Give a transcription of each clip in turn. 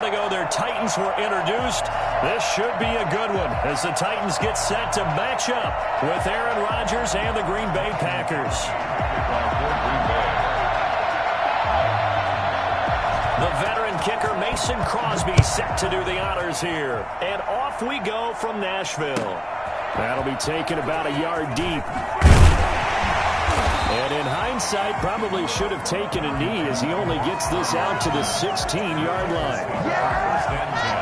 Ago, their Titans were introduced. This should be a good one as the Titans get set to match up with Aaron Rodgers and the Green Bay Packers. The veteran kicker Mason Crosby set to do the honors here. And off we go from Nashville. That'll be taken about a yard deep. And in hindsight, probably should have taken a knee as he only gets this out to the 16-yard line. First and 10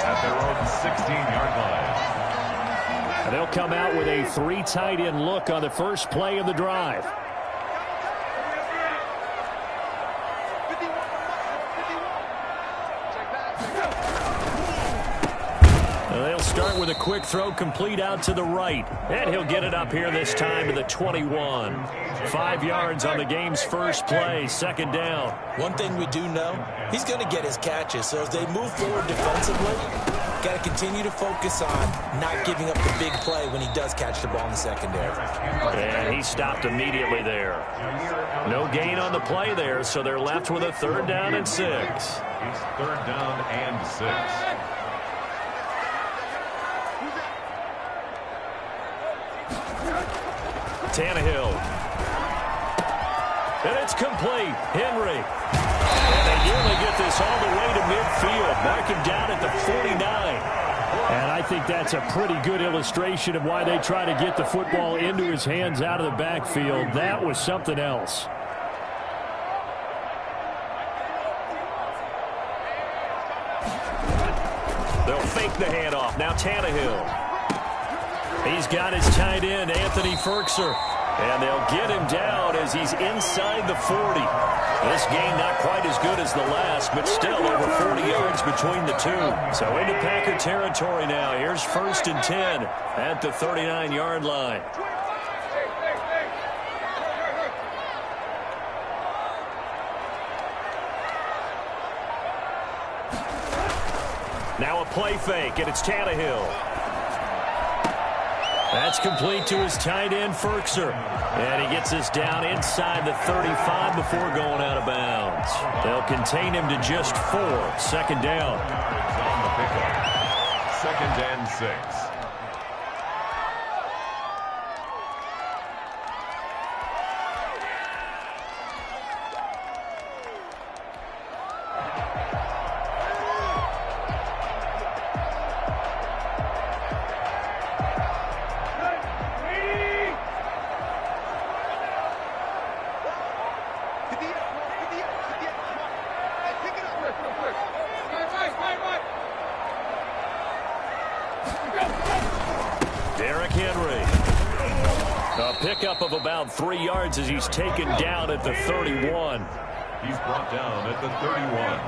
at their own 16-yard line. And they'll come out with a 3 tight end look on the first play of the drive. They'll start with a quick throw complete out to the right. And he'll get it up here this time to the 21. 5 yards on the game's first play, second down. One thing we do know, he's going to get his catches. So as they move forward defensively, got to continue to focus on not giving up the big play when he does catch the ball in the secondary. And he stopped immediately there. No gain on the play there, so they're left with a 3rd down and 6. It's 3rd down and 6. Tannehill. And it's complete. Henry. And they nearly get this all the way to midfield. Mark him down at the 49. And I think that's a pretty good illustration of why they try to get the football into his hands out of the backfield. That was something else. They'll fake the handoff. Now Tannehill. He's got his tight end, Anthony Ferkser. And they'll get him down as he's inside the 40. This game not quite as good as the last, but still over 40 yards between the two. So into Packer territory now. Here's 1st and 10 at the 39-yard line. Now a play fake, and it's Tannehill. That's complete to his tight end, Ferkser. And he gets this down inside the 35 before going out of bounds. They'll contain him to just 4. 2nd down. On the pickup. 2nd and 6. Pickup of about 3 yards as he's taken down at the 31. He's brought down at the 31.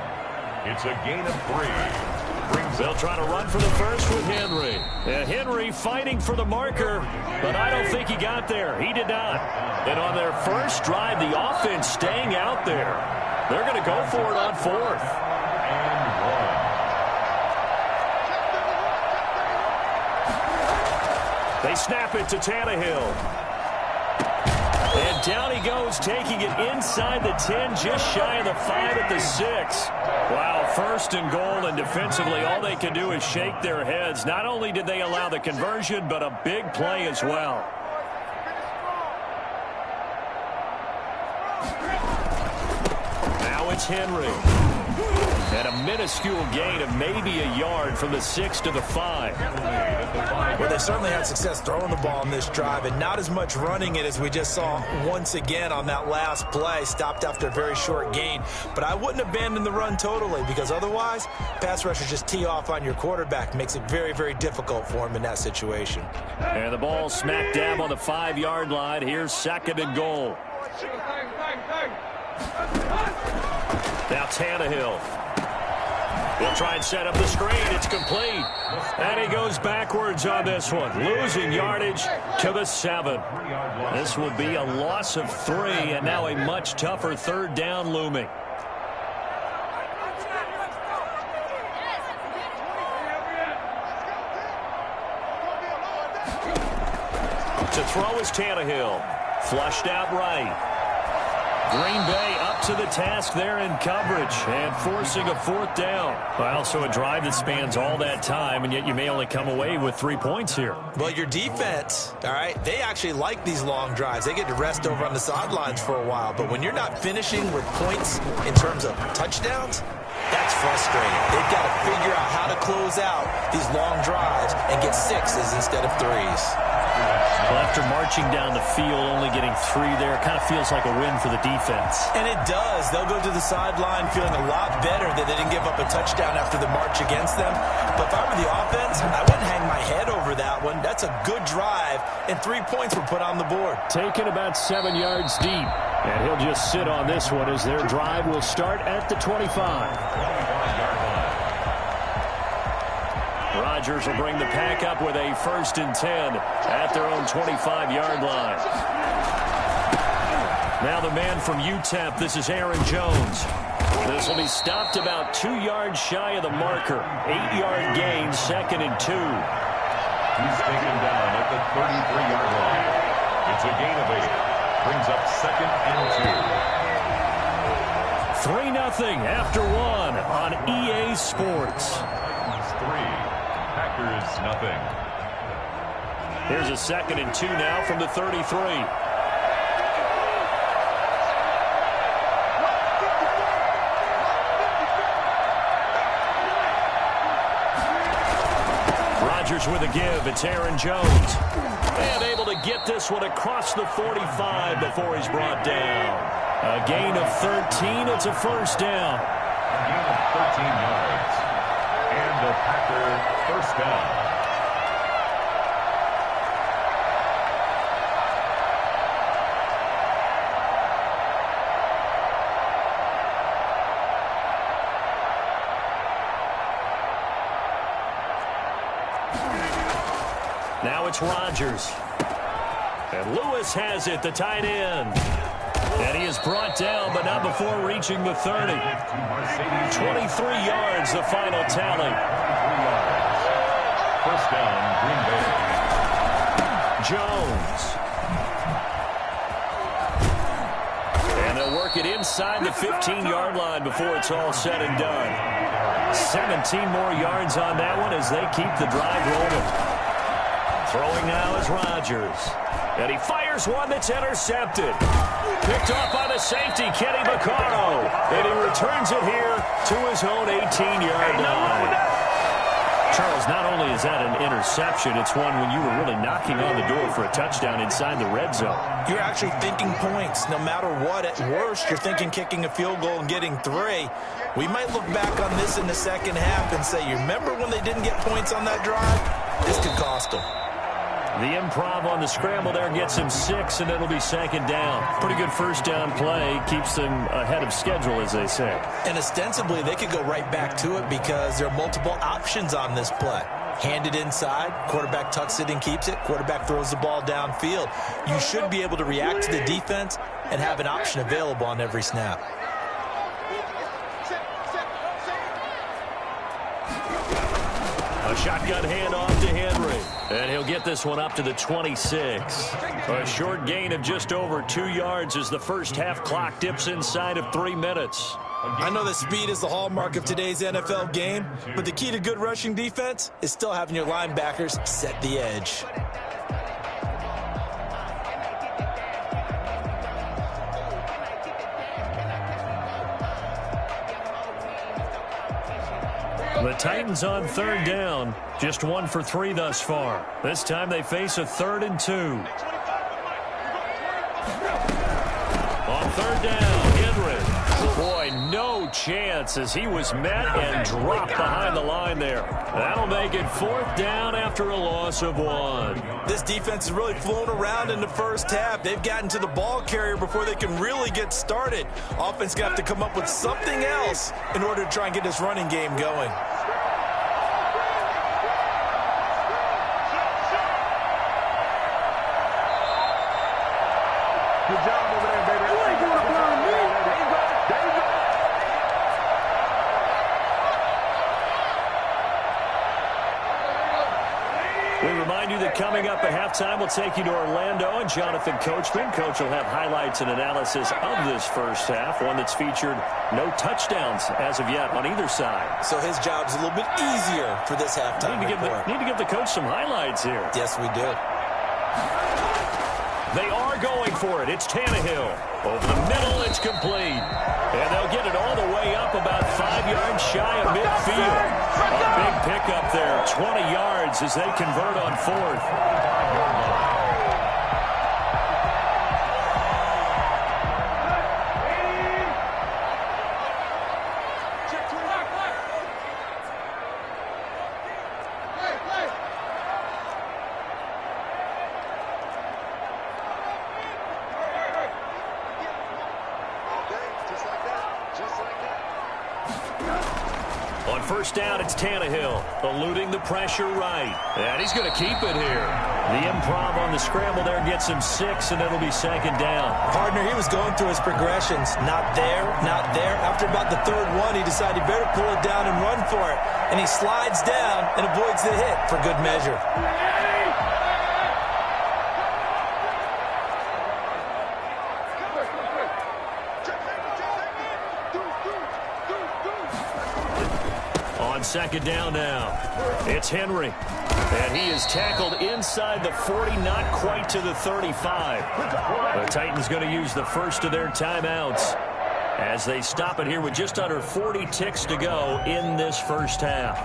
It's a gain of 3. They'll try to run for the first with Henry. And Henry fighting for the marker, but I don't think he got there. He did not. And on their first drive, the offense staying out there. They're going to go for it on 4th. And 1. They snap it to Tannehill. And down he goes, taking it inside the 10, just shy of the 5 at the 6. Wow, 1st and goal, and defensively all they can do is shake their heads. Not only did they allow the conversion, but a big play as well. Now it's Henry. And a minuscule gain of maybe a yard from the 6 to the 5. Well, they certainly had success throwing the ball in this drive, and not as much running it as we just saw once again on that last play. Stopped after a very short gain. But I wouldn't abandon the run totally, because otherwise, pass rushers just tee off on your quarterback. Makes it very, very difficult for him in that situation. And the ball smack dab on the 5-yard line. Here's 2nd and goal. Now Tannehill. He'll try and set up the screen. It's complete. And he goes backwards on this one. Losing yardage to the 7. This will be a loss of 3, and now a much tougher 3rd down looming. To throw is Tannehill. Flushed out right. Green Bay up to the task there in coverage and forcing a fourth down. Well, so a drive that spans all that time, and yet you may only come away with 3 points here. Well, your defense, all right, they actually like these long drives. They get to rest over on the sidelines for a while. But when you're not finishing with points in terms of touchdowns, that's frustrating. They've got to figure out how to close out these long drives and get sixes instead of threes. Well, after marching down the field, only getting 3 there, kind of feels like a win for the defense. And it does. They'll go to the sideline feeling a lot better that they didn't give up a touchdown after the march against them. But if I were the offense, I wouldn't hang my head over that one. That's a good drive, and 3 points were put on the board. Taken about 7 yards deep, and he'll just sit on this one as their drive will start at the 25. Rodgers will bring the pack up with a 1st and 10 at their own 25-yard line. Now the man from UTEP, this is Aaron Jones. This will be stopped about 2 yards shy of the marker. 8-yard gain, 2nd and 2. He's taken down at the 33-yard line. It's a gain of 8. Brings up 2nd and 2. 3-0 after 1 on EA Sports. 3. Packers nothing. Here's a 2nd and 2 now from the 33. Rodgers with a give. It's Aaron Jones. And able to get this one across the 45 before he's brought down. A gain of 13. It's a 1st down. A gain of 13 yards. And the Packer 1st down. Now it's Rodgers. And Lewis has it, the tight end. And he is brought down, but not before reaching the 30. 23 yards, the final tally. 1st down, Green Bay. Jones. And they'll work it inside the 15-yard line before it's all said and done. 17 more yards on that one as they keep the drive rolling. Throwing now is Rodgers. And he fires one that's intercepted. Picked off by the safety, Kenny Vaccaro. And he returns it here to his own 18-yard line. Charles, not only is that an interception, it's one when you were really knocking on the door for a touchdown inside the red zone. You're actually thinking points. No matter what, at worst, you're thinking kicking a field goal and getting 3. We might look back on this in the second half and say, you remember when they didn't get points on that drive? This could cost them. The improv on the scramble there gets him 6, and it'll be 2nd down. Pretty good 1st down play. Keeps them ahead of schedule, as they say. And ostensibly, they could go right back to it because there are multiple options on this play. Hand it inside, quarterback tucks it and keeps it, quarterback throws the ball downfield. You should be able to react to the defense and have an option available on every snap. A shotgun handoff to Henry. And he'll get this one up to the 26. A short gain of just over 2 yards as the first half clock dips inside of 3 minutes. I know that speed is the hallmark of today's NFL game, but the key to good rushing defense is still having your linebackers set the edge. The Titans on 3rd down. Just 1 for 3 thus far. This time they face a 3rd and 2. On 3rd down, Henry. Boy, no chance as he was met and dropped behind the line there. That'll make it 4th down after a loss of 1. This defense has really flown around in the first half. They've gotten to the ball carrier before they can really get started. Offense got to come up with something else in order to try and get this running game going. Good job over there, baby. You ain't going to burn me. There you go. There you go. We remind you that coming up at halftime, we'll take you to Orlando and Jonathan Coachman. Coach will have highlights and analysis of this first half, one that's featured no touchdowns as of yet on either side. So his job's a little bit easier for this halftime report. Need to give the coach some highlights here. Yes, we do. They are going for it. It's Tannehill. Over the middle, it's complete. And they'll get it all the way up about 5 yards shy of midfield. A big pickup there, 20 yards as they convert on fourth. On first down, it's Tannehill, eluding the pressure right. And he's going to keep it here. The improv on the scramble there gets him 6, and it'll be second down. Partner, he was going through his progressions. Not there, not there. After about the third one, he decided he better pull it down and run for it. And he slides down and avoids the hit for good measure. Second down now. It's Henry. And he is tackled inside the 40, not quite to the 35. The Titans going to use the first of their timeouts as they stop it here with just under 40 ticks to go in this first half.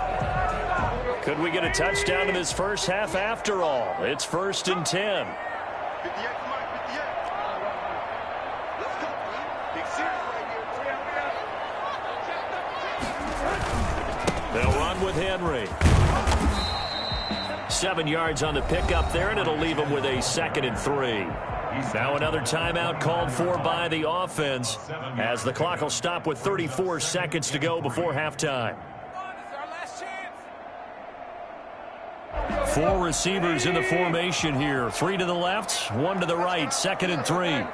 Could we get a touchdown in this first half after all? It's 1st and 10. They'll run with Henry. 7 yards on the pickup there, and it'll leave him with a 2nd and 3. Now another timeout called for by the offense as the clock will stop with 34 seconds to go before halftime. 4 receivers in the formation here. 3 to the left, 1 to the right, 2nd and 3.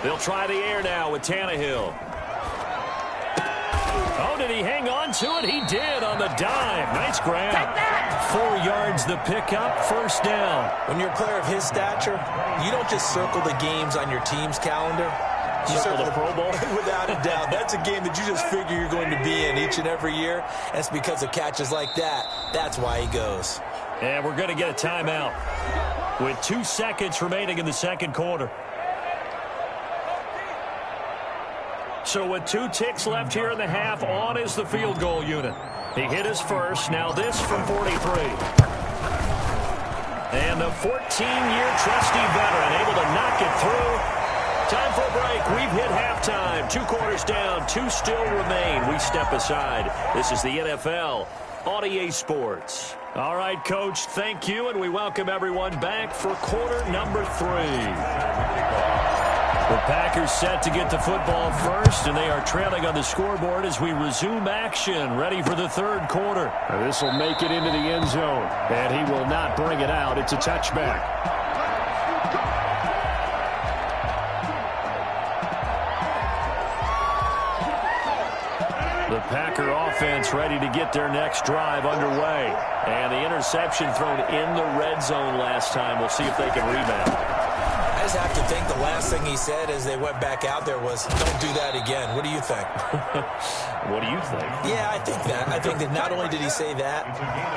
They'll try the air now with Tannehill. Oh, did he hang on to it? He did on the dive. Nice grab. 4 yards the pickup, first down. When you're a player of his stature, you don't just circle the games on your team's calendar. You circle the Pro Bowl? Without a doubt. That's a game that you just figure you're going to be in each and every year. That's because of catches like that. That's why he goes. And we're going to get a timeout with 2 seconds remaining in the second quarter. So with 2 ticks left here in the half, on is the field goal unit. He hit his first. Now this from 43. And the 14-year trusty veteran able to knock it through. Time for a break. We've hit halftime. 2 quarters down. 2 still remain. We step aside. This is the NFL on EA Sports. All right, Coach, thank you, and we welcome everyone back for quarter number 3. The Packers set to get the football first, and they are trailing on the scoreboard as we resume action, ready for the third quarter. This will make it into the end zone, and he will not bring it out. It's a touchback. The Packer offense ready to get their next drive underway. And the interception thrown in the red zone last time. We'll see if they can rebound. I just have to think the last thing he said as they went back out there was, don't do that again. What do you think? What do you think? Yeah, I think that. I think that not only did he say that,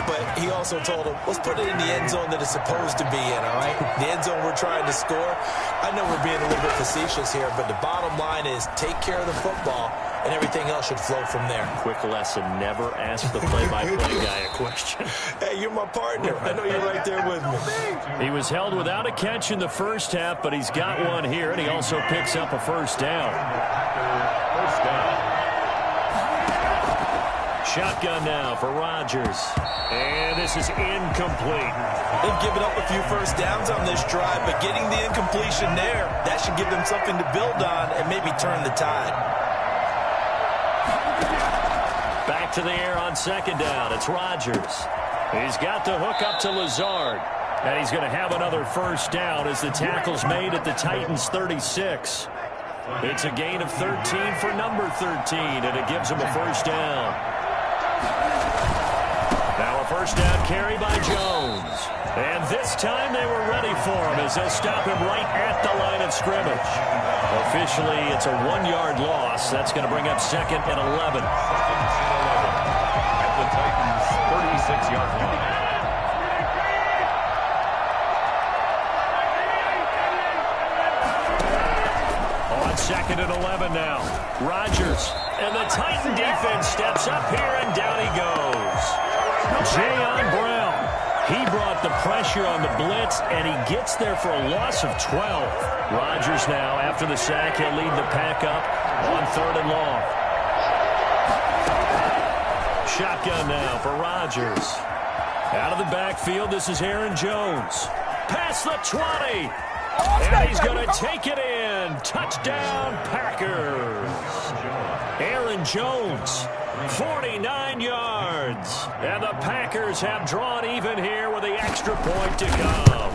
but he also told him, let's put it in the end zone that it's supposed to be in, all right? The end zone we're trying to score. I know we're being a little bit facetious here, but the bottom line is take care of the football, and everything else should flow from there. Quick lesson, never ask the play-by-play guy a question. Hey, you're my partner. I know you're right there with me. He was held without a catch in the first half, but he's got one here, and he also picks up a first down. First down. Shotgun now for Rodgers. And this is incomplete. They've given up a few first downs on this drive, but getting the incompletion there, that should give them something to build on and maybe turn the tide. Back to the air on second down. It's Rodgers. He's got the hook up to Lazard. And he's going to have another first down as the tackle's made at the Titans' 36. It's a gain of 13 for number 13, and it gives him a first down. Now a first down carry by Jones. And this time they were ready for him as they'll stop him right at the line of scrimmage. Officially, it's a 1-yard loss. That's going to bring up 2nd and 11. At the Titans' 36-yard line. On 2nd and 11 now. Rodgers. And the Titan defense steps up here, and down he goes. Jayon Brown. He brought the pressure on the blitz, and he gets there for a loss of 12. Rodgers now, after the sack, he'll lead the pack up on 3rd and long. Shotgun now for Rodgers. Out of the backfield, this is Aaron Jones. Past the 20. And he's going to take it in. Touchdown, Packers. Aaron Jones, 49 yards. And the Packers have drawn even here with the extra point to come.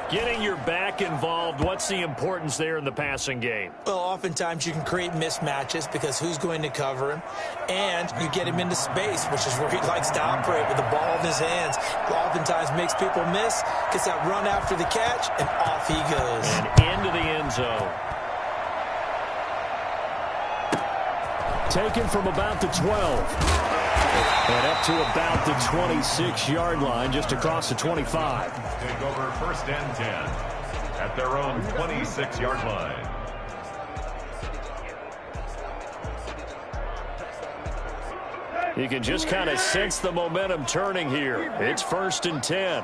Getting your back involved, what's the importance there in the passing game? Well, oftentimes you can create mismatches because who's going to cover him? And you get him into space, which is where he likes to operate with the ball in his hands. Oftentimes makes people miss, gets that run after the catch, and off he goes. And into the end zone. Taken from about the 12. And up to about the 26-yard line, just across the 25. Take over 1st and 10 at their own 26-yard line. You can just kind of sense the momentum turning here. It's 1st and 10.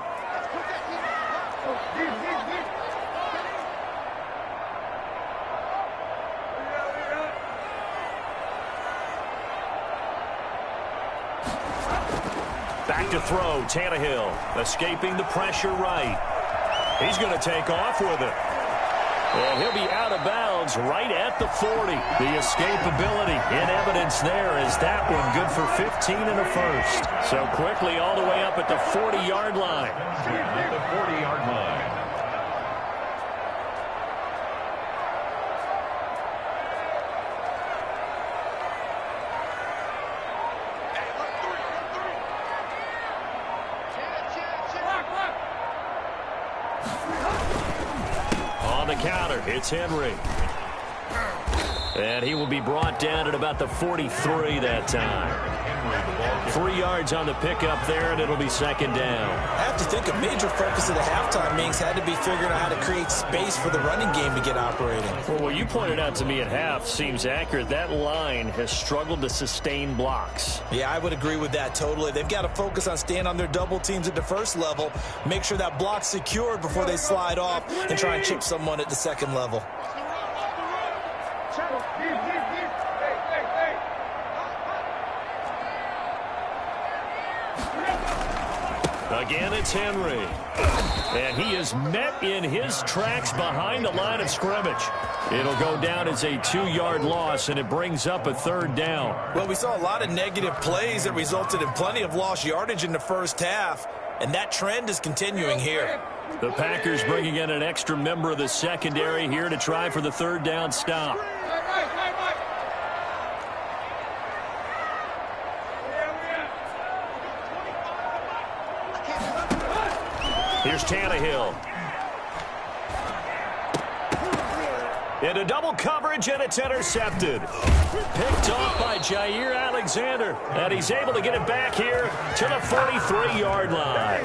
Back to throw, Tannehill, escaping the pressure right. He's going to take off with it. And he'll be out of bounds right at the 40. The escapability in evidence there as that one good for 15 and a first. So quickly all the way up at the 40-yard line. At the 40-yard line. Counter, it's Henry. And he will be brought down at about the 43 that time. 3 yards on the pickup there, and it'll be 2nd down. I have to think a major focus of the halftime meetings had to be figuring out how to create space for the running game to get operating. Well, what you pointed out to me at half seems accurate. That line has struggled to sustain blocks. Yeah, I would agree with that totally. They've got to focus on staying on their double teams at the first level, make sure that block's secured before they slide off and try and chip someone at the second level. Again, it's Henry. And he is met in his tracks behind the line of scrimmage. It'll go down as a 2-yard loss, and it brings up a 3rd down. Well, we saw a lot of negative plays that resulted in plenty of lost yardage in the first half, and that trend is continuing here. The Packers bringing in an extra member of the secondary here to try for the 3rd down stop. Here's Tannehill. Into double coverage, and it's intercepted. Picked off by Jair Alexander. And he's able to get it back here to the 43-yard line.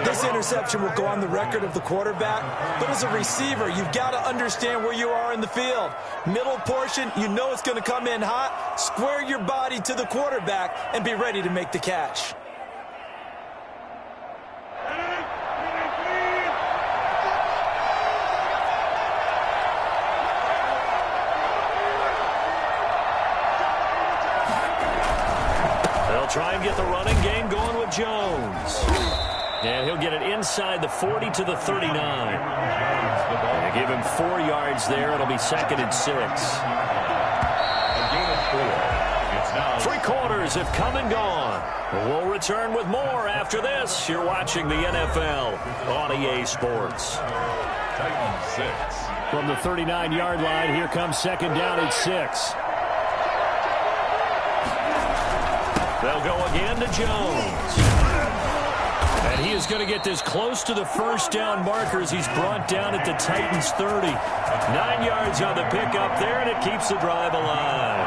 This interception will go on the record of the quarterback, but as a receiver, you've got to understand where you are in the field. Middle portion, you know it's going to come in hot. Square your body to the quarterback and be ready to make the catch. Try and get the running game going with Jones. And he'll get it inside the 40 to the 39. They give him 4 yards there. It'll be 2nd and 6. A gain of 4. It's now 3 quarters have come and gone. We'll return with more after this. You're watching the NFL on EA Sports. Titans 6. From the 39-yard line, here comes second down at 6. They'll go again to Jones. And he is going to get this close to the first down markers. He's brought down at the Titans 30. 9 yards on the pickup there, and it keeps the drive alive.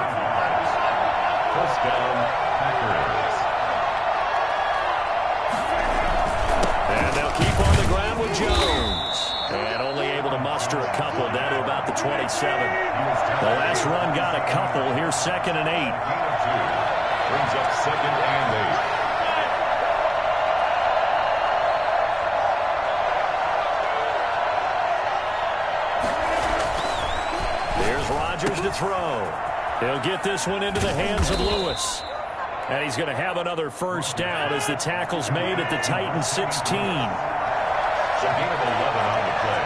First down, Packers. And they'll keep on the ground with Jones. And only able to muster a couple down to about the 27. The last run got a couple. Here's second and 8. Brings up second and 8. Here's Rodgers to throw. He'll get this one into the hands of Lewis. And he's going to have another first down as the tackle's made at the Titans 16. So gain of 11 on the play.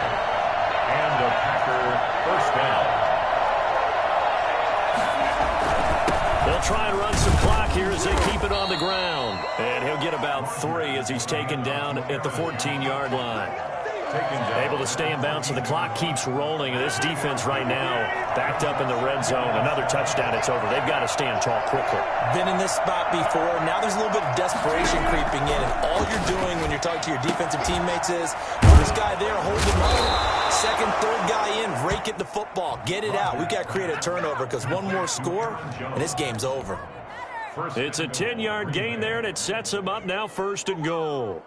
And a Packer first down. They'll try and run some clock here as they keep it on the ground. And he'll get about 3 as he's taken down at the 14-yard line. Able to stay in bounds, so the clock keeps rolling. This defense right now backed up in the red zone. Another touchdown, it's over. They've got to stand tall quickly. Been in this spot before. Now there's a little bit of desperation creeping in. And all you're doing when you're talking to your defensive teammates is, first guy there, hold him up. Second, third guy in, rake it the football. Get it out. We've got to create a turnover because one more score, and this game's over. It's a 10-yard gain there, and it sets him up now first and goal.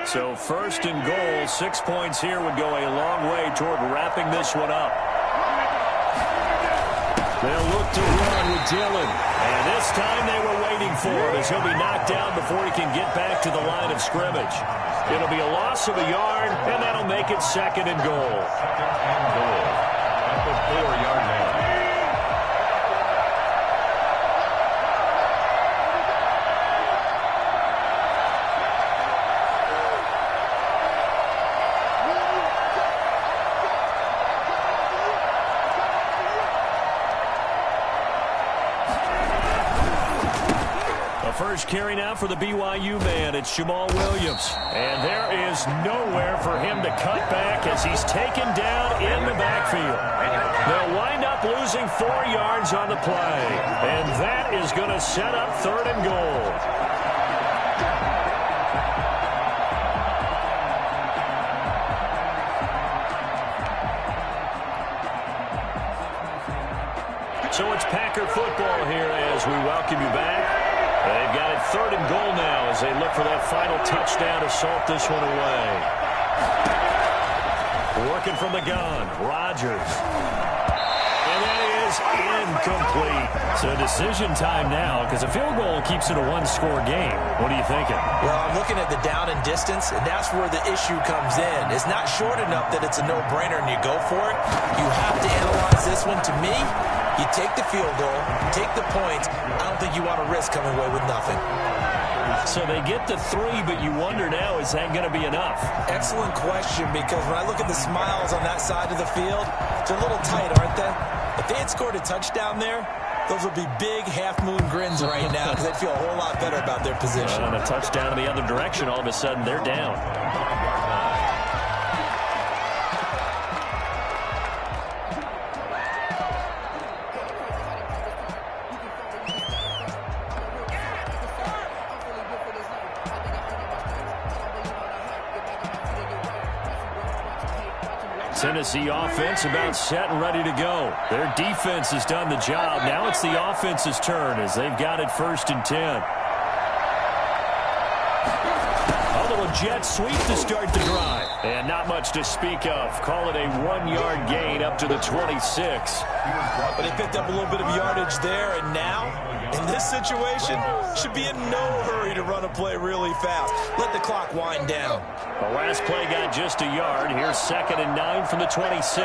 So first and goal, 6 points here would go a long way toward wrapping this one up. They'll look to run with Dillon. And this time they were waiting for him as he'll be knocked down before he can get back to the line of scrimmage. It'll be a loss of a yard, and that'll make it second and goal. Second and goal at the 4-yard line. First carry now for the BYU man. It's Jamal Williams. And there is nowhere for him to cut back as he's taken down in the backfield. They'll wind up losing 4 yards on the play. And that is going to set up third and goal. So it's Packer football here as we welcome you back. They've got it third and goal now as they look for that final touchdown to salt this one away. Working from the gun, Rodgers. And that is incomplete. So decision time now because a field goal keeps it a one-score game. What are you thinking? Well, I'm looking at the down and distance, and that's where the issue comes in. It's not short enough that it's a no-brainer and you go for it. You have to analyze this one. To me, you take the field goal, take the points. I don't think you want to risk coming away with nothing. So they get the 3, but you wonder now, is that going to be enough? Excellent question, because when I look at the smiles on that side of the field, they're a little tight, aren't they? If they had scored a touchdown there, those would be big half-moon grins right now because they'd feel a whole lot better about their position. And a touchdown in the other direction, all of a sudden they're down. Tennessee offense about set and ready to go. Their defense has done the job. Now it's the offense's turn as they've got it first and 10. A little jet sweep to start the drive. And not much to speak of. Call it a 1-yard gain up to the 26. But they picked up a little bit of yardage there, and now, in this situation, should be in no hurry to run a play really fast. Let the clock wind down. The last play got just a yard. Here's second and 9 from the 26.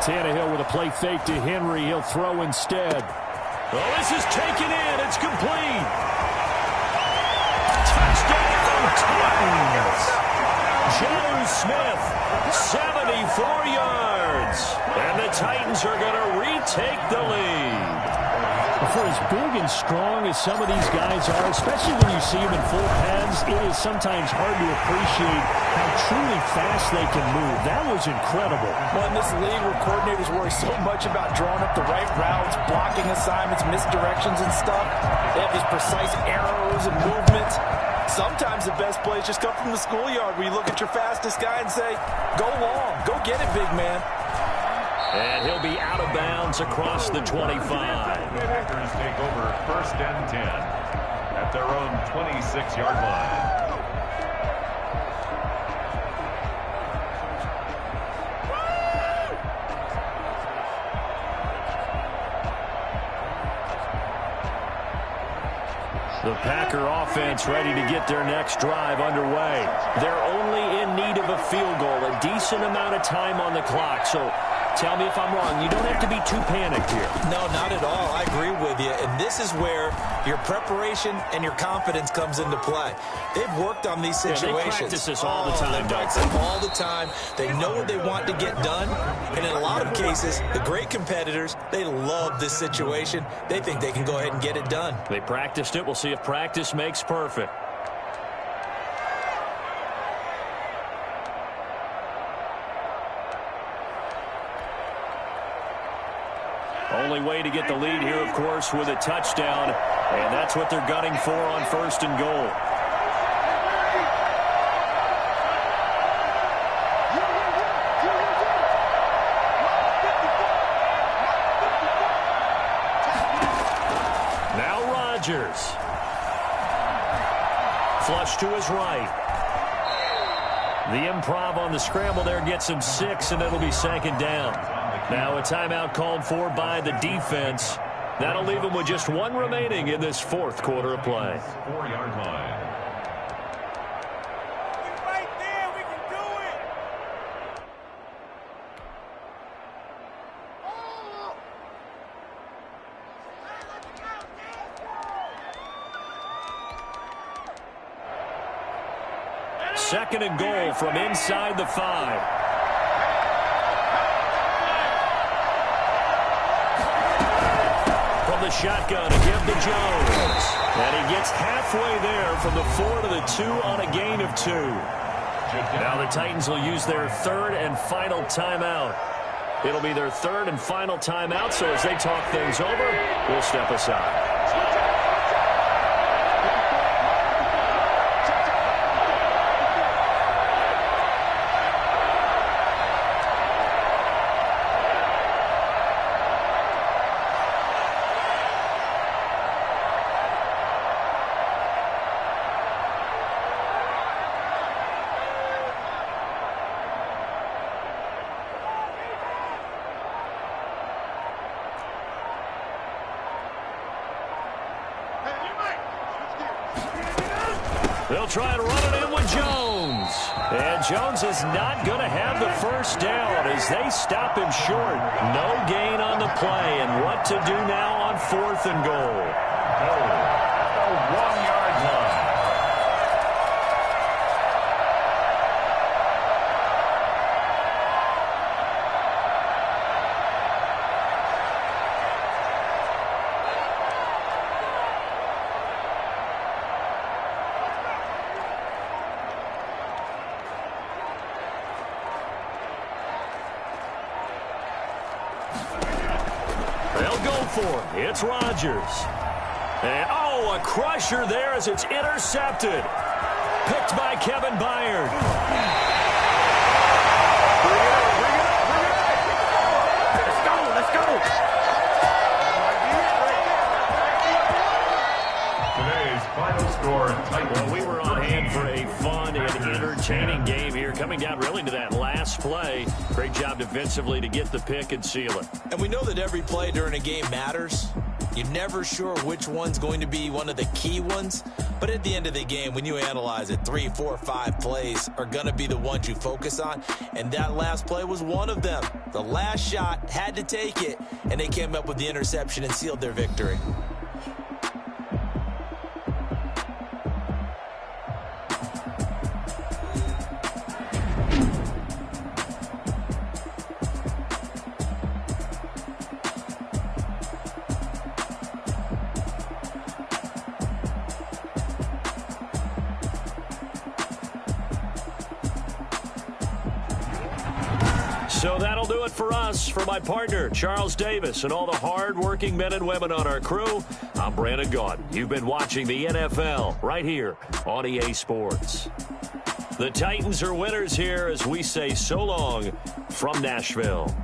Tannehill with a play fake to Henry. He'll throw instead. Oh, this is taken in. It's complete. Jonnu Smith, 74 yards. And the Titans are going to retake the lead. For as big and strong as some of these guys are, especially when you see them in full pads, it is sometimes hard to appreciate how truly fast they can move. That was incredible. Well, in this league where coordinators worry so much about drawing up the right routes, blocking assignments, misdirections and stuff, they have these precise arrows and movements. Sometimes the best plays just come from the schoolyard where you look at your fastest guy and say, go long, go get it, big man. And he'll be out of bounds across the 25. Packers take over 1st and 10 at their own 26-yard line. The Packer offense ready to get their next drive underway. They're only in need of a field goal, a decent amount of time on the clock. So tell me if I'm wrong. You don't have to be too panicked here. No, not at all. I agree with you. And this is where your preparation and your confidence comes into play. They've worked on these situations. They practice this all the time. They practice them all the time. They know what they want to get done. And in a lot of cases, the great competitors, they love this situation. They think they can go ahead and get it done. They practiced it. We'll see if practice makes perfect. Only way to get the lead here, of course, with a touchdown. And that's what they're gunning for on 1st and goal. Now Rodgers. Flush to his right. The improv on the scramble there gets him 6, and it'll be 2nd down. Now a timeout called for by the defense. That'll leave them with just 1 remaining in this 4th quarter of play. 4-yard line. Right there, we can do it. Second and goal from inside the 5. The shotgun to give to Jones. And he gets halfway there from the 4 to the 2 on a gain of 2. Now the Titans will use their 3rd and final timeout. It'll be their 3rd and final timeout, so as they talk things over, we'll step aside. They'll try and run it in with Jones. And Jones is not going to have the 1st down as they stop him short. No gain on the play. And what to do now on 4th and goal? The 1-yard line. It's Rodgers. And, a crusher there as it's intercepted. Picked by Kevin Byard. Bring it up. Let's go. Today's final score, Titans. Well, we were on hand for a fun and entertaining game here, coming down really to that last play. Great job defensively to get the pick and seal it. And we know that every play during a game matters. You're never sure which one's going to be one of the key ones. But at the end of the game, when you analyze it, 3, 4, 5 plays are going to be the ones you focus on. And that last play was one of them. The last shot had to take it, and they came up with the interception and sealed their victory. So that'll do it for us. For my partner, Charles Davis, and all the hard-working men and women on our crew, I'm Brandon Gaudin. You've been watching the NFL right here on EA Sports. The Titans are winners here as we say so long from Nashville.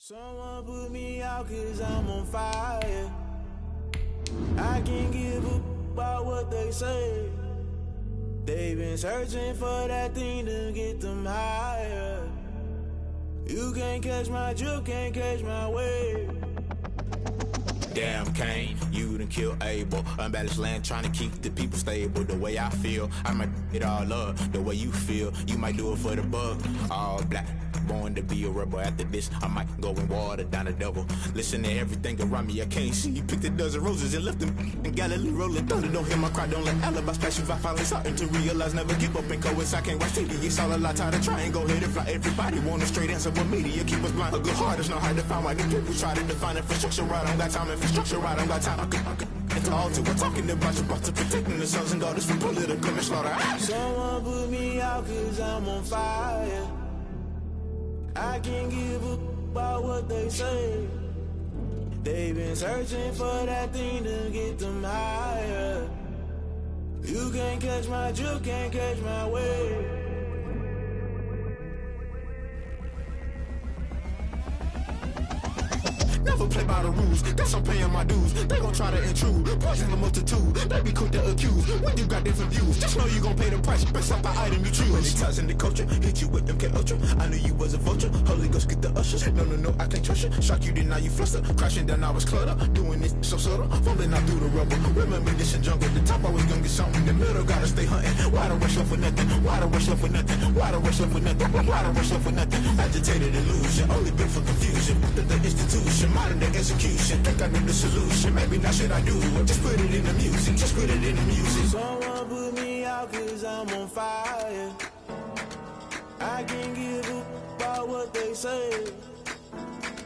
Someone put me out 'cause I'm on fire. I can't give a about what they say. They've been searching for that thing to get them higher. You can't catch my drift, can't catch my wave. Damn, Kane, you done killed Abel. Unbalanced land, trying to keep the people stable. The way I feel, I might it all up. The way you feel, you might do it for the bug. All black, born to be a rebel. After this, I might go and water down the devil. Listen to everything around me, I can't see. Picked a dozen roses and left them in Galilee rolling thunder. Don't hear my cry, don't let alibis pass you. I finally starting to realize, never give up and coincide. I can't watch TV, it's all a lot. Tired of trying, go ahead and fly. Everybody want a straight answer, but media keep us blind. A good heart is not hard to find. Why the people try to define infrastructure right? I don't got time, infrastructure right, I don't got time. I could it's all to we're talking about to protecting the sons and daughters from political and slaughter. Someone put me out 'cause I'm on fire. I can't give a about what they say. They've been searching for that thing to get them higher. You can't catch my drift, can't catch my wave. never play by the rules. Guess I'm paying my dues. They gon' try to intrude, poison the multitude. They be quick to accuse when you got different views. Just know you gon' pay the price based off the item you choose. When it ties in the culture, hit you with MK Ultra. I knew you was a vulture. Holy Ghost get the ushers. No, I can't trust you. Shock you, then now you fluster. Crashing down, I was clutter. Doing this so subtle, fumbling out through the rubble. Remember this in jungle. The top always gonna get something. In the middle gotta stay hunting. Why the rush left with nothing? Why the rush left with nothing? Why the rush left with nothing? Why the rush left with nothing? Agitated illusion, only built for confusion. The institution, modern day execution. Think I know the solution. Maybe now should I do it? Just put it in the music. Just put it in the music. Someone put me out 'cause I'm on fire. I can't give up about what they say.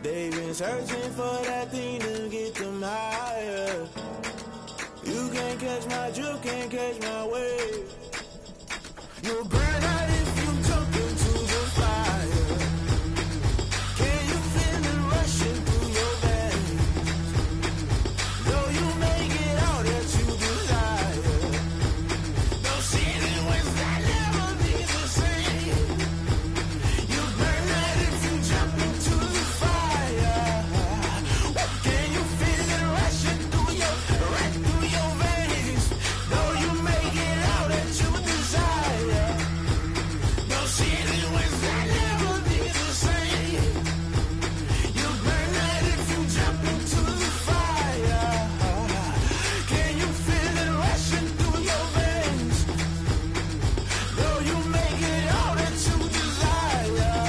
They've been searching for that thing to get them higher. You can't catch my drift, can't catch my wave. You'll burn out if you jump into the fire. Can you feel it rushing through your veins? Though you make it all that you desire. Those ceiling winds that never be the same. You burn out if you jump into the fire. Can you feel it rushing through your veins? Though you make it all that you desire. Those ceiling winds that never be the same. You burn out if you jump into the fire. Can you feel it rushing through your veins? Though you make it all that you desire.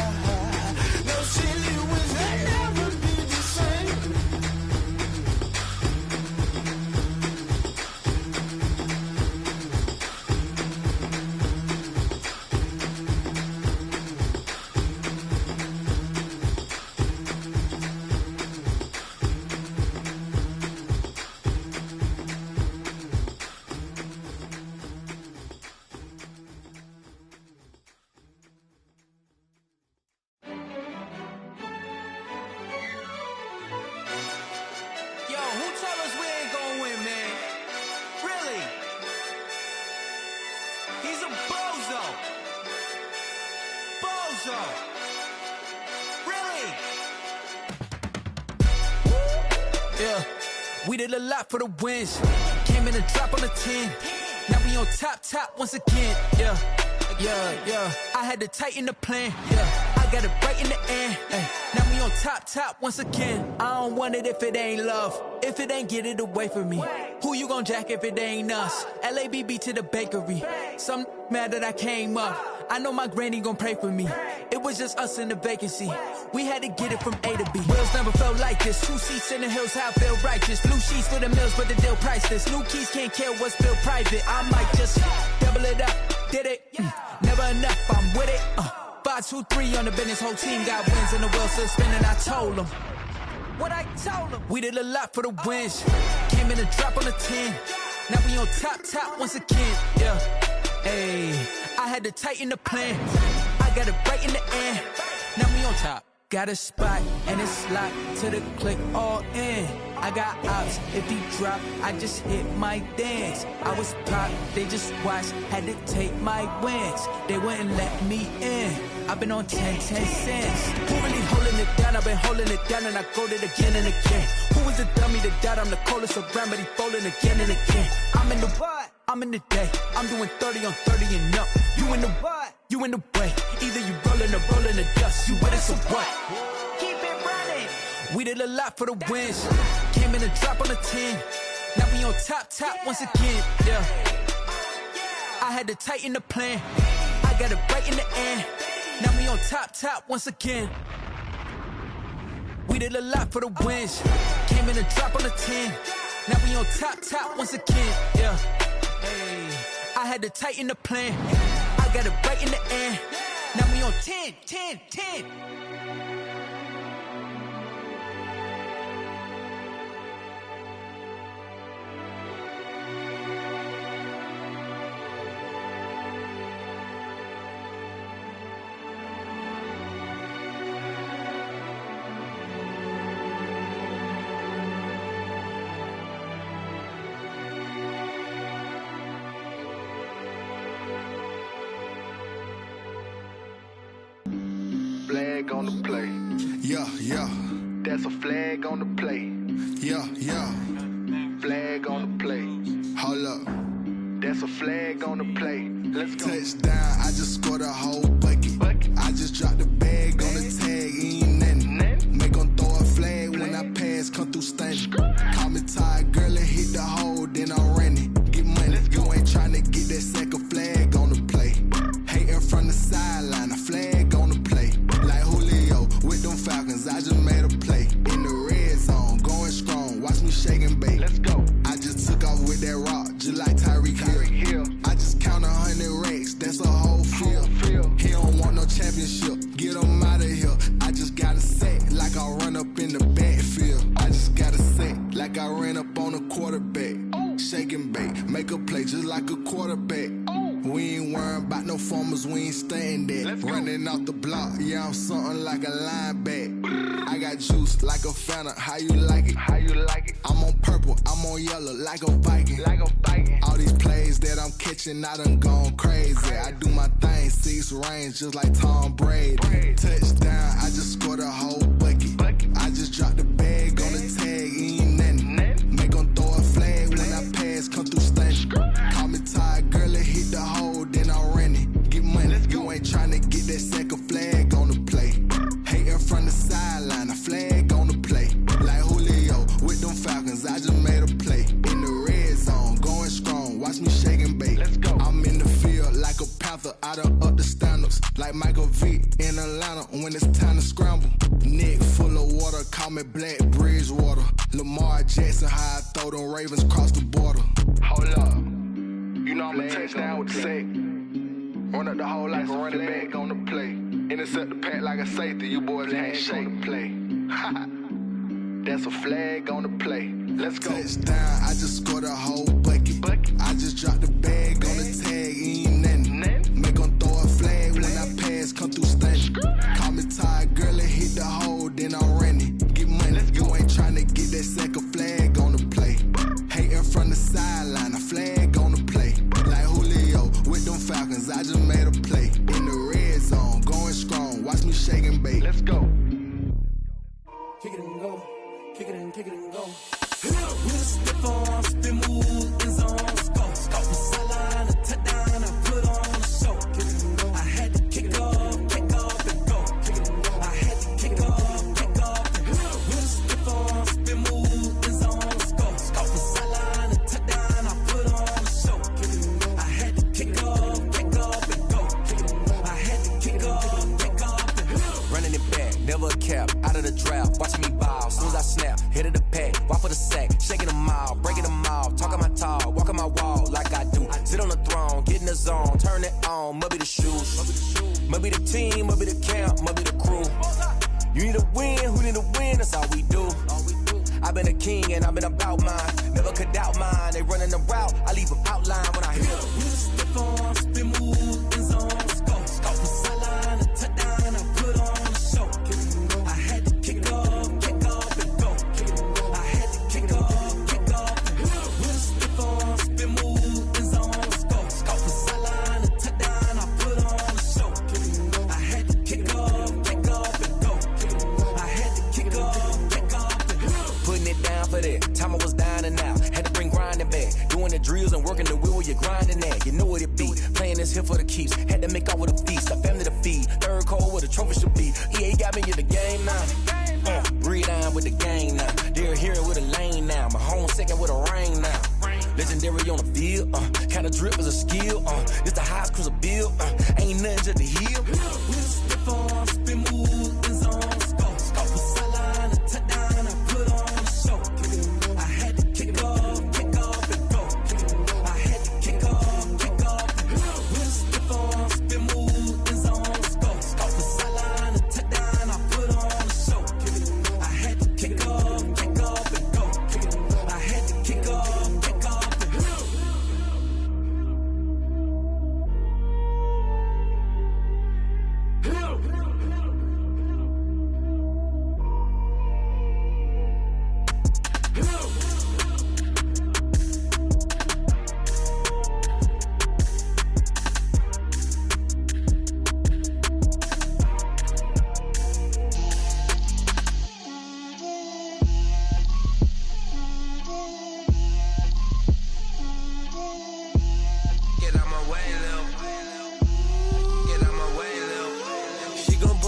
Those ceiling winds that never be the same. Yo, who told us we ain't gonna win, man? Really? He's a bozo. Bozo. Really? Yeah, we did a lot for the wins. Came in a drop on the 10. Now we on top once again. Yeah. I had to tighten the plan. Yeah, I got it right in the end. Ay, now we on top once again. I don't want it if it ain't love. If it ain't, get it away from me. Who you gon' jack if it ain't us? LABB to the bakery. Some mad that I came up. I know my granny gon' pray for me. It was just us in the vacancy. We had to get it from A to B. Wheels never felt like this. 2 seats in the hills, how I feel righteous. Blue sheets for the mills, but the deal priceless. New keys can't care what's built private. I might just double it up. Did it? Never enough, I'm with it. 5, 2, 3 on the business. Whole team got wins and the wheels still spinning. I told them what I told them. We did a lot for the wins. Came in a drop on the 10. Now we on top once again. Yeah. Hey, I had to tighten the plan. I got it right in the end. Now we on top. Got a spot and it's locked to the click all in. I got ops, if he drop, I just hit my dance. I was pop, they just watched, had to take my wins. They wouldn't let me in. I've been on 10 cents. Who really holding it down? I've been holding it down and I go it again and again. Who is the dummy that doubt I'm the coldest around, but he folding again and again. I'm in the what? I'm in the day. I'm doing 30 on 30 and up. You in the what? You in the way. Either you rolling or rolling the dust. You with us or what? Keep it running. We did a lot for the wins. Came in a drop on the 10. Now we on top once again. Yeah. I had to tighten the plan. I got it right in the end. Now we on top once again. We did a lot for the wins. Came in a drop on the 10. Now we on top once again. Yeah. Hey, I had to tighten the plan. I got it right in the end. Now we on 10. Flag on the play. Yeah. That's a flag on the play. Yeah. Flag on the play. Hold up. That's a flag on the play. Let's go. Touchdown, I just scored a whole bucket. I just dropped the bag on the tag, ain't nothing. Make 'em throw a flag when I pass, come through stunning. Call me tired, girl, and hit the hole, then I'm running. Get money, you ain't tryna get that second flag on the play. Hating from the sideline, a flag on the play. Like Julio with them Falcons, I just made a play. In the red zone, going strong, watch me shake and bake. Let's go. I just took off with that rock, just like Tyreek Hill. I just count 100 racks, that's a whole field. He don't want no championship, get him out of here. I just got a set, like I run up in the backfield. I just got a set, like I ran up on a quarterback. Shake and bake, make a play just like a quarterback. We ain't worrying about no formers, we ain't staying there. Running off the block, yeah, I'm something like a linebacker. I got juice like a Fanta, how you like it? I'm on purple, I'm on yellow, like a Viking. All these plays that I'm catching, I done gone crazy. I do my thing, 6 range, just like Tom Brady. Touchdown, I just scored a whole bucket. I just dropped the bag on the tag, ain't nothing. Make 'em throw a flag when I pass, come through stunning. Call me tired, girl, and hit the hole, then I'm running. Get money, you ain't tryna get that second flag on the play. Hating from the sideline, a flag on the play. Like Julio with them Falcons, I just made a play. In the red zone, going strong, watch me shake and bake. I'm in the field like a panther, I done up the standards. Like Michael Vick in Atlanta when it's time to scramble. Neck full of water, call me Black Bridgewater. Lamar Jackson, how I throw them Ravens cross the border. Hold up. You know I'm a touchdown with the sack. Run up the hole like a running back on the play. Intercept the pack like a safety, you boys can't shake the play. That's a flag on the play. Let's go. Touchdown, I just scored a whole bucket. I just dropped the bag on the tag, ain't nothing. Make 'em throw a flag when I pass, come through stunning. Call me tired, girl, and hit the hole, then I'm running. Get money, you ain't tryna get that second flag on the play. Hating from the sideline, a flag on the play. Like Julio with them Falcons, I just made a play. In the red zone, going strong, watch me shake and bake. Let's go. Kick it and go. Kick it and go. With a stiff arm, spin move, in zone, scope. From sideline to touchdown, I put on a show. I had to kick off and go. I had to kick off and go. With a stiff arm, spin move, in zone, scope. From sideline to touchdown, I put on a show. I had to kick off and go. I had to kick off and go. Running it back, never a cap, out of the draft, watching me ball. Soon as I snap, hit of the pack, walk for the sack, shaking them out, breaking them out, talking my talk, walking my wall like I do. Sit on the throne, get in the zone, turn it on, must be the shoes, must be the team, must be the camp, must be the crew. You need a win, who need a win, that's all we do. I've been a king and I've been about mine, never could doubt mine. They running the route, I leave them outline when I hear them. Stiff arm, spin move, in zone, scope. From sideline to touchdown, I put on a show. I had to kick off and go. I had to kick off. With a stiff arm, spin move, in zone, scope. From sideline to touchdown, I put on a show. I had to kick off and go. I had to kick off and go. Putting it down for that, time I was down and out, had to bring grinding back, doing the drills and working the wheel where you're grinding at. You know what it be, playing this here for the keeps, had to make off with a feast, a family to feed, third cold where the trophy should be. EA got me in the game now, breathe on with the game now, they're here with a lane now, my home second with a rain now. Legendary on the field, kind of drip is a skill, this the highest cruiser bill, ain't nothing just to heal. With a stiff arm, spin move, in zone, scope. From sideline to touchdown, I put on a show. I had to kick off and go. I had to kick off and go. With a stiff arm, spin move, in zone, scope. From sideline to touchdown, I put on a show. I had to kick off and go. I had to kick off and go.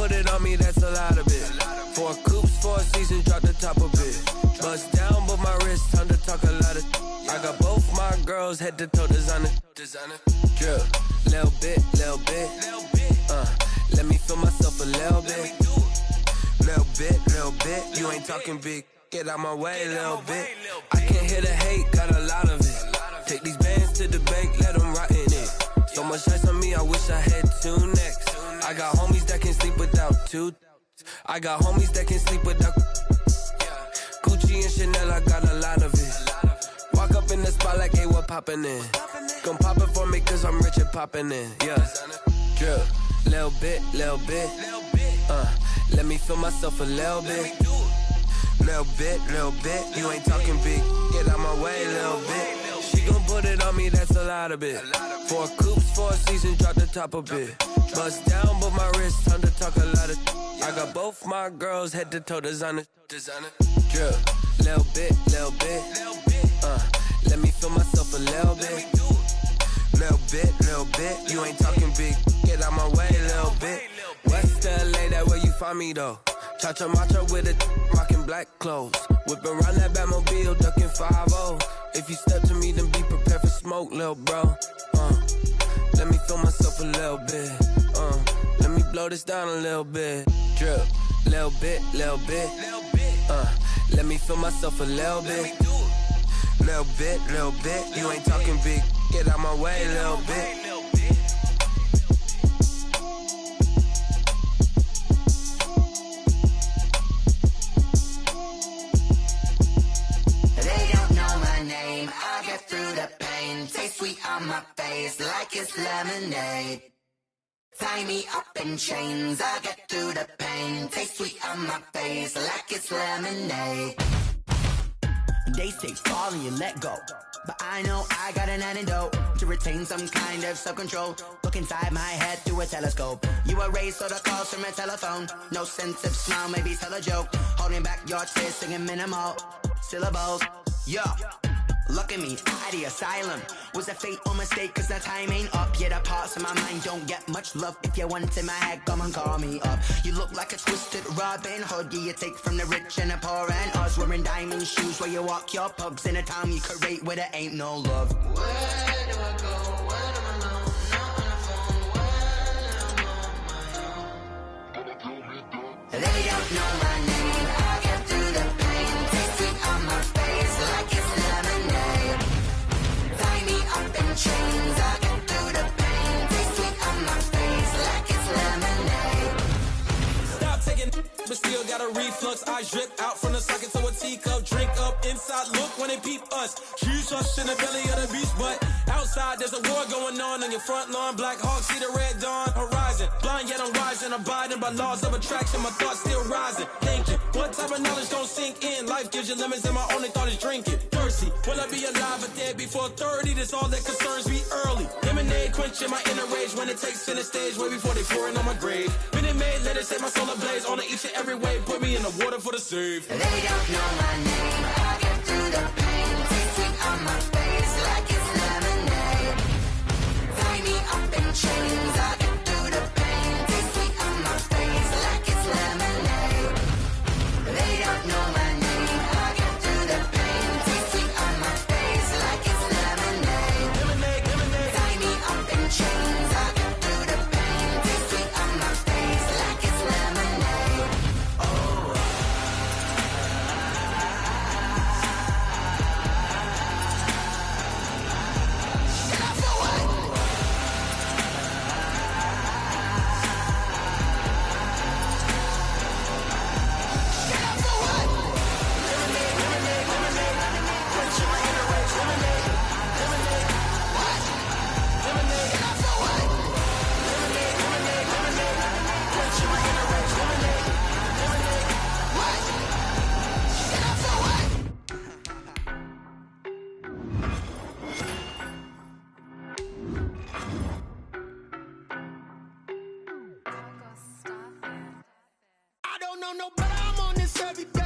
put it on me, that's a lot of it. 4 coops, 4 seasons, drop the top a bit. Bust down, but my wrist, time to talk a lot of. I got both my girls head to toe designer. Drip, little bit. Let me feel myself a little bit. Little bit. You ain't talking big. Get out my way, little bit. I can't hear the hate, got a lot of it. Take these bands to the bank, let them rot in it. So much ice on me, I wish I had 2 necks. I got homies that can sleep without 2. I got homies that can sleep without. Gucci and Chanel, I got a lot of it. Walk up in the spot like, hey, what poppin' in? Come pop it for me, cause I'm rich and poppin' in. Yeah. Drip, little bit. Let me feel myself a little bit. Little bit. You ain't talking big. Get out my way, little bit. She gon' put it on me, that's a lot of it. 4 coops, 4 seasons, drop the top a bit. Bust down, but my wrist, time to talk a lot of. I got both my girls head to toe designer. Drip, little bit. Let me feel myself a little bit. Little bit. You ain't talking big. Get out my way, little bit. West LA, that where you find me though. Cha-cha matcha with a rockin' black clothes. Whip around that Batmobile, ducking 5-0. If you step to me, then be prepared for smoke, lil' bro. Let me feel myself a little bit. Let me blow this down a little bit. Drip, little bit. Let me feel myself a little bit. Little bit. You ain't talking big. Get out my way, little bit. I get through the pain, taste sweet on my face like it's lemonade. Tie me up in chains, I get through the pain, taste sweet on my face like it's lemonade. They say fall and you let go, but I know I got an antidote to retain some kind of self-control. Look inside my head through a telescope. You erase all the calls from a telephone. No sense of smile, maybe tell a joke. Holding back your tears, singing minimal syllables. Yeah. Look at me, out of the asylum. Was a fate or mistake, cause the time ain't up. Yet the parts of my mind don't get much love. If you want in my head, come and call me up. You look like a twisted Robin Hood. Yeah, you take from the rich and the poor and us. Wearing diamond shoes where you walk your pugs. In a town you create where there ain't no love. Where do I go? When I'm alone? Not on the phone. When I'm on my own. They don't know my name. I get through the pain. Taste sweet on my face like it's lemonade. Tie me up in chains. I get through the pain. Taste sweet on my face like it's lemonade. Stop taking, but still got a reflux. Eyes drip out from the socket to a teacup. Drink up inside, look when they peep us. Choose us in the belly of the beast, but outside there's a war going on your front lawn. Black Hawk, see the red dawn horizon. Blind yet I'm rising, abiding by laws of attraction. My thoughts still rising, thinking what type of knowledge don't sink in. Life gives you lemons and my only thought is drinking. Thirsty, will I be alive or dead before 30? That's all that concerns me early. Lemonade quenching my inner rage when it takes center stage way before they pour it on my grave. Minute Maid, let it set my soul ablaze on each and every way. Put me in the water for the save. They don't know my name. I get through the pain. Taste sweet on my face like it's lemonade. Tie me up in chains. I get through the pain. Taste sweet on my face like it's lemonade. They don't know my name. I get through the pain. Taste sweet on my face like it's lemonade. Tie me up in chains. I get through the pain. Taste sweet on my face like it's lemonade. Oh. I don't know no better, I'm on this every day.